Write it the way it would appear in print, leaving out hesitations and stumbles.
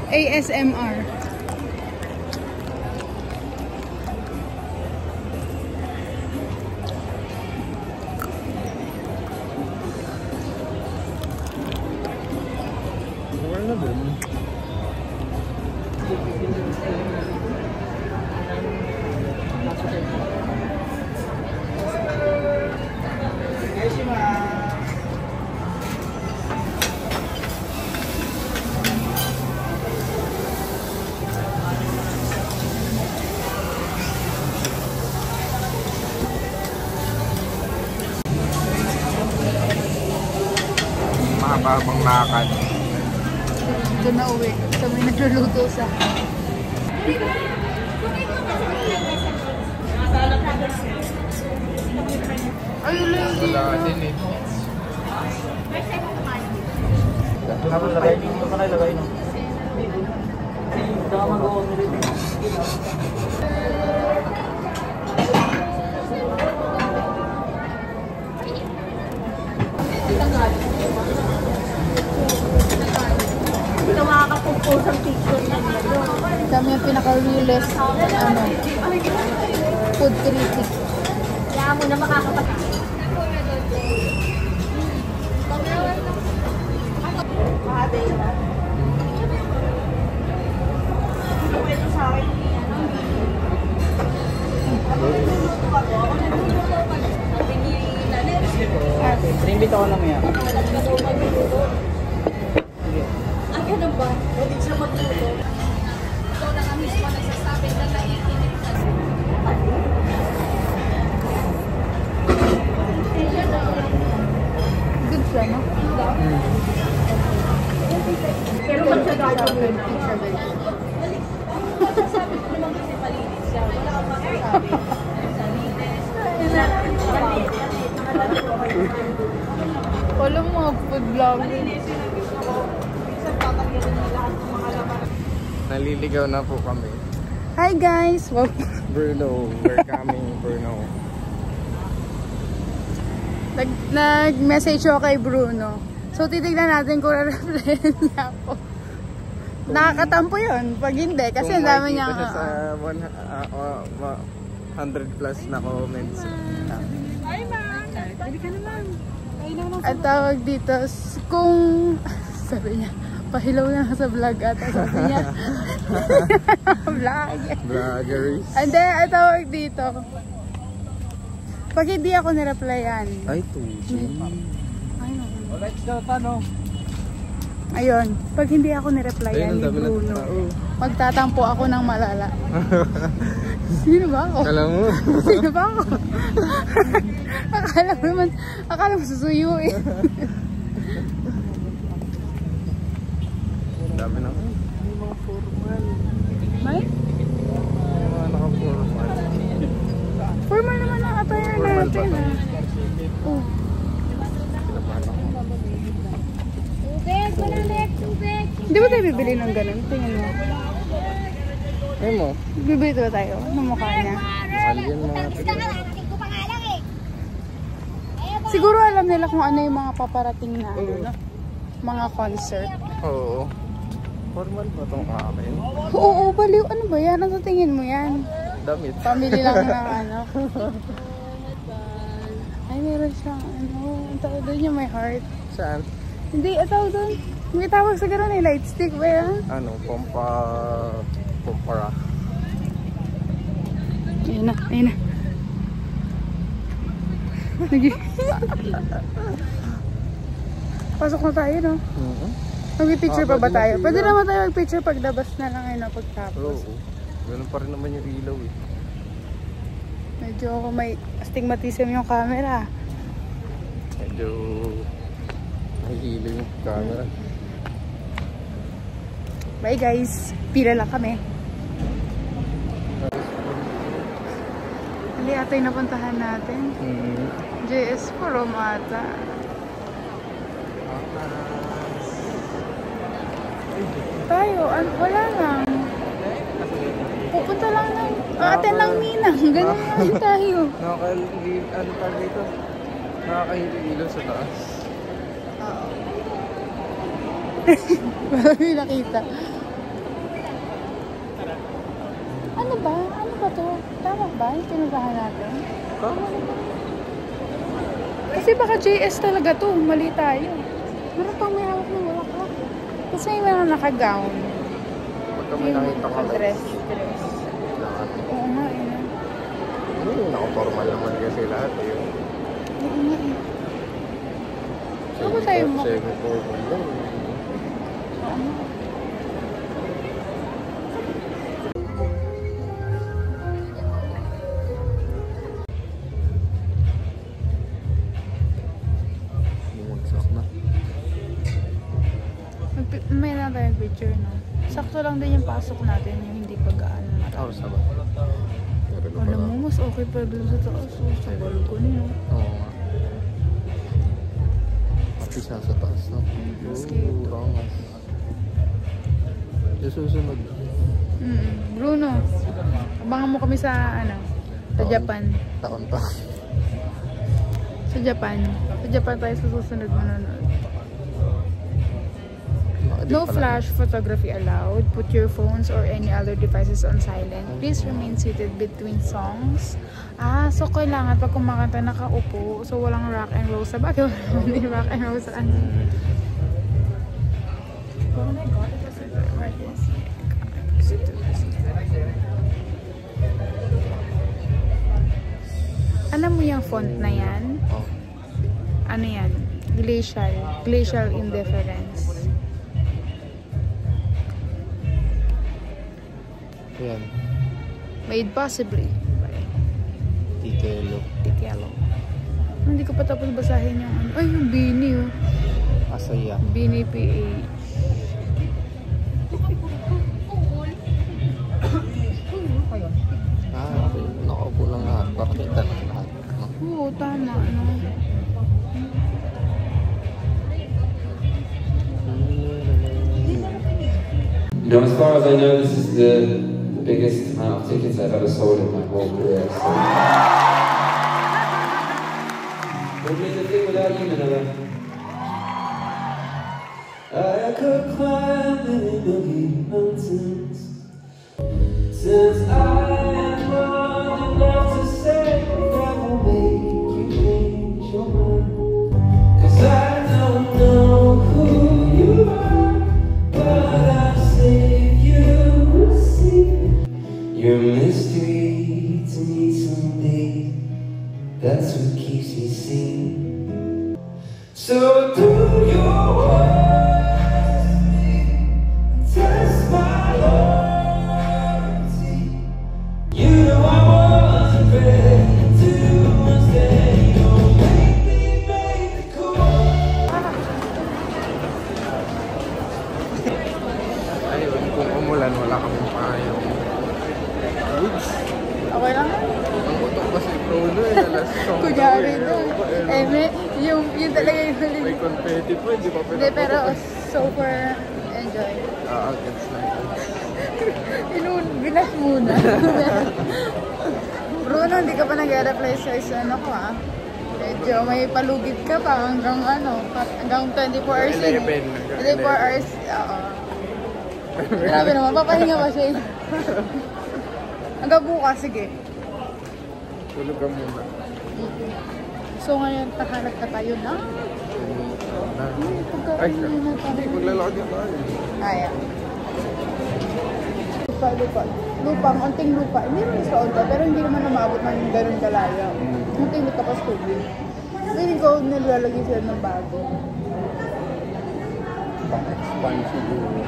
ASMR. Wala na ba? Mahabang lakad. Doon na uwi. So may nagluluto sa... Ayun lang din. Wala din eh. Tapos lagay dito pa kayo lagay no. Saka mag-o nilito. Nakakapag-post ang picture niya nito. Kami yung pinaka-realist food critic. Kaya mo na makakapag... Rimit ako na maya. Ay, ano ba? Pwede siya magluto. Ito na nga mismo nagsasabi na naiinit ka. Good siya, no? Pero magsasabi ko na. Sabi ko naman kasi palinis siya. Wala akong masasabi. Wala mga food vlogging. Naliligaw na po kami. Hi guys! Wow. Bruno, we're coming, Bruno. Nag-message ako kay Bruno. So titignan natin kung re-replyan niya ako. Nakakatampo yun. Pag hindi, kasi ang dami niya sa 100 plus na comments. Ay, ma! Pwede ka naman. Ang tawag dito, kung sabi niya, pahilaw na sa vlog ata, sabi niya. Vlog. Vloggeries. And then, ang tawag dito, pag hindi ako nireplyan. Ay, 2G. Let's go, Tano. Ayun, pag hindi ako nireplyan ni Bruno, magtatampo ako ng malala. Sino ba ako? Alam mo? Sino ba ako? akala mo susuyo eh. Dami na. May mga formal. May? May mga naka-formal. Formal naman ang attire natin. Oh. Tubig! Malamig! Tubig! Hindi ba tayo bibili ng ganun? Tingnan mo. Ay mo? Bibili ba tayo ng mukha niya? Mahal yun mga tigil. Siguro alam nila kung ano yung mga paparating na mga concert. Oo. Formal ba itong akin? Oo, baliw. Ano ba yan? Ano tingin mo yan? Damit. Pamili lang ng ano. Ay, meron siyang ano. Ang tawag doon yung may heart. Saan? Hindi, ang tawag doon. May tawag sa gano'n eh. Light stick ba yan? Ano? Pompara. Ayun na, ayun na. Pasok na tayo, no? Mag-picture pa ba tayo? Pwede naman tayo mag-picture paglabas na lang ayun, pagtapos. Oo. Ganun pa rin naman yung ilaw eh. Medyo may astigmatism yung camera. Medyo nahihilo yung camera. Bye guys. Pila lang kami. Hindi ata yung napuntahan natin. JS Forum ata. Tayo, wala lang. Pupunta lang ng attend lang ninang. Ganun lang tayo. Nakakahilo sa taas. Wala may nakita. Ano ba? Ano ba to? Tama ba? Yung pinuntahan natin? Kasi baka JS talaga to. Mali tayo. Meron pang may hawak ng walaklak. Kasi may mga naka-gown. Pagka may nakita ko Dress. Oo nga eh. Naka-formal naman kasi lahat eh. Oo nga eh. Ano ba tayo mo? Semi-formal lang. Bumagsak na. May na tayong picture, no? Sakto lang din yung pasok natin, yung hindi pag-aano na. Oh, saba. Alam mo, mas okay pa doon sa taas. So, sa balcony, no? Oo nga. Pati siya sa taas, no? Mosquito. Rangas. Yung susunod. Bruno, abangan mo kami sa, ano, sa Japan. Taon-taon. Sa Japan. Sa Japan tayo sa susunod manonood. No flash photography allowed. Put your phones or any other devices on silent. Please remain seated between songs. So kailangan pag kumakanta nakaupo. So walang rock and roll sa bagay. Hindi rock and roll sa ano. Oh my God, it was an emergency. Alam mo yung font na yan? Oh. Ano yan? Glacial. Glacial indifference. Ayan. Made possibly by Tikelo. Tikelo. Hindi ko pa tapos basahin yung ano. Ay, yung Bini, oh. Asaya. Bini PH. Okay. Nakaupo lang lahat. Para kita lang lahat. No? Oo, tama, no? You know, as far as I know, this is the biggest amount of tickets I've ever sold in my whole career. So. Don't mean to think without you, Manila. I could climb many mountains since I am old enough to say that will make you change your mind. 'Cause I don't know who you are, but I'll save you a secret. You're a mystery to me someday. That's what keeps me sane. So do your worst to me and test my loyalty. You know I wasn't ready to understand. You'll make me make the call. Ayun, kung umulan, wala kaming payong. Oops. Okay lang. Ang utok kasi Bruno eh. Alas song. Kunyari doon. Eh, may, yung talaga yung May huling. confetti po, hindi pa Hindi, pero super enjoy. gets na ito. Binas muna. Bruno, hindi ka pa nag-reply sa ano ko, ah. Medyo may palugid ka pa hanggang ano, hanggang 24 hours yun. 11. 24 hours, oo. Grabe naman, papahinga pa siya. Hanggang bukas, sige. Tulog ka muna. So ngayon, tahanap na tayo na. Ay, hindi, maglalakad na tayo. Kaya. Lupa. Lupa, konting lupa. Hindi naman sa onta, pero hindi naman namabot ng ganun kalaya. Konting lupa pa tubig. Hindi ko nilalagay sila ng bago. Pang-expand siguro.